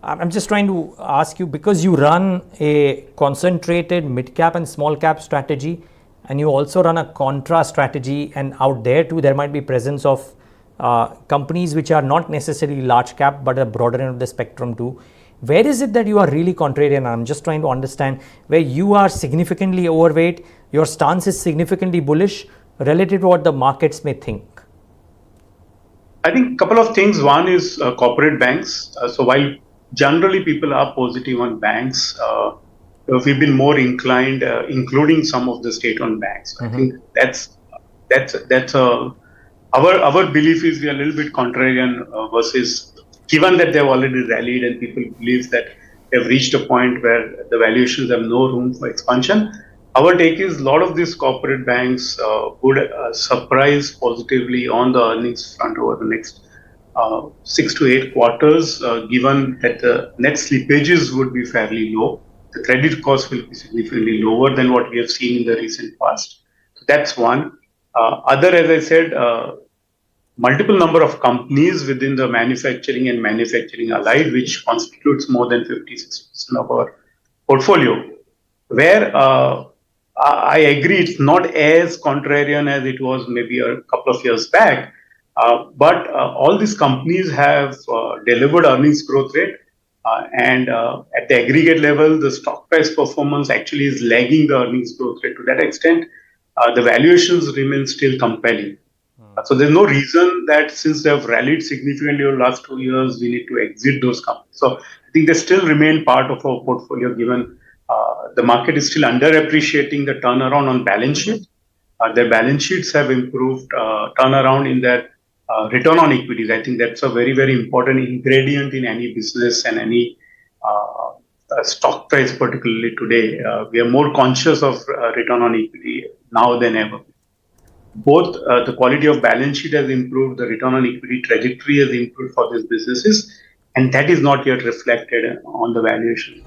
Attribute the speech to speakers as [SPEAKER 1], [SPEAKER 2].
[SPEAKER 1] I'm just trying to ask you, because you run a concentrated mid-cap and small-cap strategy, and you also run a contra strategy, and out there too there might be presence of companies which are not necessarily large cap but a broader end of the spectrum too. Where is it that you are really contrarian? I'm just trying to understand where you are significantly overweight, your stance is significantly bullish relative to what the markets may think.
[SPEAKER 2] I think a couple of things. One is corporate banks. So while generally people are positive on banks, we've been more inclined, including some of the state-owned banks. I think that's our belief is we are a little bit contrarian versus, given that they've already rallied and people believe that they've reached a point where the valuations have no room for expansion. Our take is a lot of these corporate banks would surprise positively on the earnings front over the next 6 to 8 quarters, given that the net slippages would be fairly low. The credit cost will be significantly lower than what we have seen in the recent past. So that's one. As I said, multiple number of companies within the manufacturing and manufacturing allied, which constitutes more than 50-60% of our portfolio, where I agree it's not as contrarian as it was maybe a couple of years back, but all these companies have delivered earnings growth rate, and at the aggregate level, the stock price performance actually is lagging the earnings growth rate. To that extent, the valuations remain still compelling. So there's no reason that since they have rallied significantly over the last 2 years, we need to exit those companies. So I think they still remain part of our portfolio, given the market is still underappreciating the turnaround on balance sheet. Their balance sheets have improved, turnaround in their return on equities. I think that's a very, very important ingredient in any business and any stock price, particularly today. We are more conscious of return on equity now than ever. Both the quality of balance sheet has improved, the return on equity trajectory has improved for these businesses, and that is not yet reflected on the valuation.